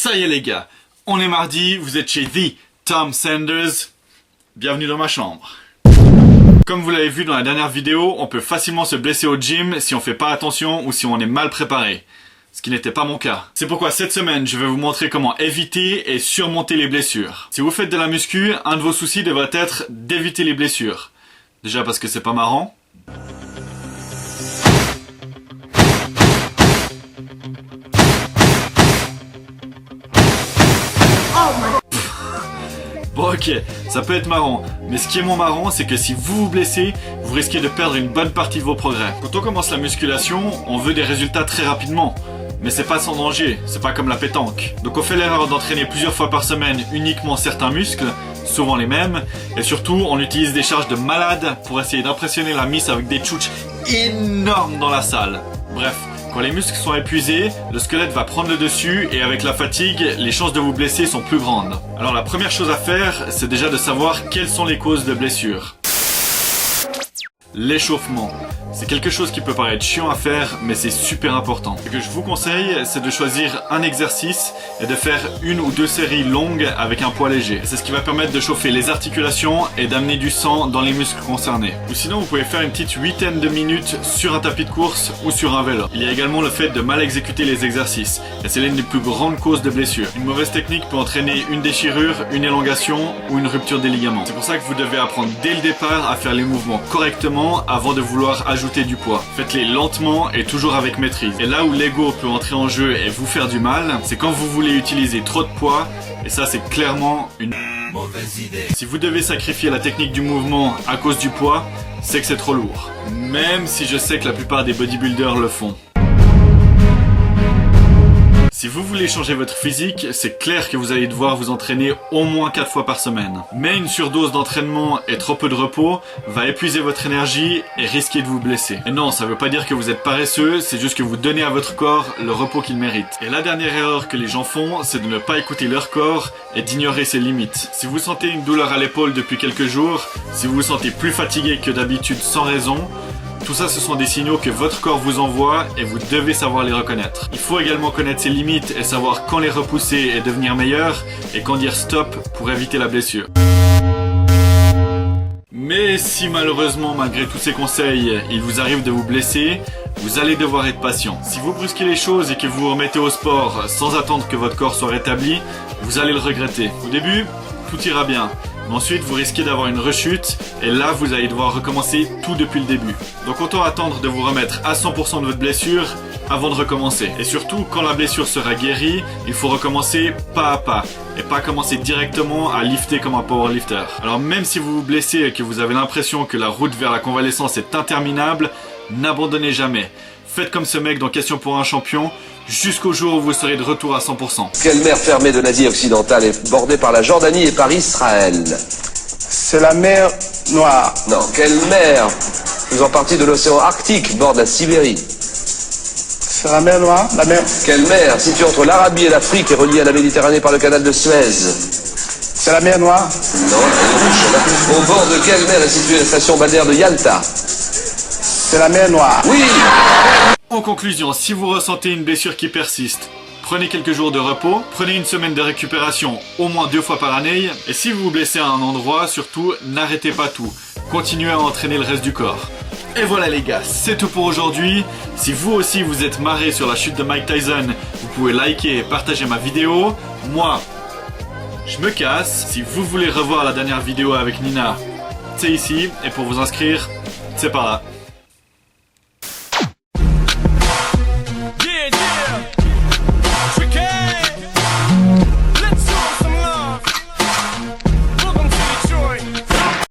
Ça y est les gars, on est mardi, vous êtes chez The Tom Sanders. Bienvenue dans ma chambre. Comme vous l'avez vu dans la dernière vidéo, on peut facilement se blesser au gym si on fait pas attention ou si on est mal préparé. Ce qui n'était pas mon cas. C'est pourquoi cette semaine, je vais vous montrer comment éviter et surmonter les blessures. Si vous faites de la muscu, un de vos soucis devrait être d'éviter les blessures. Déjà parce que c'est pas marrant. Bon ok, ça peut être marrant, mais ce qui est moins marrant, c'est que si vous vous blessez, vous risquez de perdre une bonne partie de vos progrès. Quand on commence la musculation, on veut des résultats très rapidement. Mais c'est pas sans danger, c'est pas comme la pétanque. Donc on fait l'erreur d'entraîner plusieurs fois par semaine uniquement certains muscles, souvent les mêmes, et surtout on utilise des charges de malade pour essayer d'impressionner la miss avec des tchouches énormes dans la salle. Bref. Quand les muscles sont épuisés, le squelette va prendre le dessus et avec la fatigue, les chances de vous blesser sont plus grandes. Alors la première chose à faire, c'est déjà de savoir quelles sont les causes de blessures. L'échauffement. C'est quelque chose qui peut paraître chiant à faire, mais c'est super important. Ce que je vous conseille, c'est de choisir un exercice et de faire une ou deux séries longues avec un poids léger. C'est ce qui va permettre de chauffer les articulations et d'amener du sang dans les muscles concernés. Ou sinon, vous pouvez faire une petite huitaine de minutes sur un tapis de course ou sur un vélo. Il y a également le fait de mal exécuter les exercices. Et c'est l'une des plus grandes causes de blessures. Une mauvaise technique peut entraîner une déchirure, une élongation ou une rupture des ligaments. C'est pour ça que vous devez apprendre dès le départ à faire les mouvements correctement avant de vouloir ajouter du poids. Faites-les lentement et toujours avec maîtrise. Et là où l'ego peut entrer en jeu et vous faire du mal, c'est quand vous voulez utiliser trop de poids, et ça c'est clairement une mauvaise idée. Si vous devez sacrifier la technique du mouvement à cause du poids, c'est que c'est trop lourd. Même si je sais que la plupart des bodybuilders le font. Si vous voulez changer votre physique, c'est clair que vous allez devoir vous entraîner au moins 4 fois par semaine. Mais une surdose d'entraînement et trop peu de repos va épuiser votre énergie et risquer de vous blesser. Et non, ça veut pas dire que vous êtes paresseux, c'est juste que vous donnez à votre corps le repos qu'il mérite. Et la dernière erreur que les gens font, c'est de ne pas écouter leur corps et d'ignorer ses limites. Si vous sentez une douleur à l'épaule depuis quelques jours, si vous vous sentez plus fatigué que d'habitude sans raison, tout ça, ce sont des signaux que votre corps vous envoie et vous devez savoir les reconnaître. Il faut également connaître ses limites et savoir quand les repousser et devenir meilleur et quand dire stop pour éviter la blessure. Mais si malheureusement, malgré tous ces conseils, il vous arrive de vous blesser, vous allez devoir être patient. Si vous brusquez les choses et que vous vous remettez au sport sans attendre que votre corps soit rétabli, vous allez le regretter. Au début, tout ira bien. Mais ensuite, vous risquez d'avoir une rechute et là, vous allez devoir recommencer tout depuis le début. Donc autant attendre de vous remettre à 100% de votre blessure avant de recommencer. Et surtout, quand la blessure sera guérie, il faut recommencer pas à pas et pas commencer directement à lifter comme un powerlifter. Alors même si vous vous blessez et que vous avez l'impression que la route vers la convalescence est interminable, n'abandonnez jamais. Faites comme ce mec dans Question pour un champion, jusqu'au jour où vous serez de retour à 100%. Quelle mer fermée de l'Asie occidentale est bordée par la Jordanie et par Israël? C'est la mer Noire. Non, quelle mer faisant partie de l'océan Arctique borde la Sibérie? C'est la mer Noire, la mer... Quelle mer située entre l'Arabie et l'Afrique et reliée à la Méditerranée par le canal de Suez? C'est la mer Noire. Non, au bord de quelle mer est située la station balnéaire de Yalta? C'est la mer Noire. Oui. En conclusion, si vous ressentez une blessure qui persiste, prenez quelques jours de repos, prenez une semaine de récupération au moins 2 fois par année, et si vous vous blessez à un endroit, surtout, n'arrêtez pas tout. Continuez à entraîner le reste du corps. Et voilà les gars, c'est tout pour aujourd'hui. Si vous aussi vous êtes marré sur la chute de Mike Tyson, vous pouvez liker et partager ma vidéo. Moi, je me casse. Si vous voulez revoir la dernière vidéo avec Nina, c'est ici, et pour vous inscrire, c'est par là.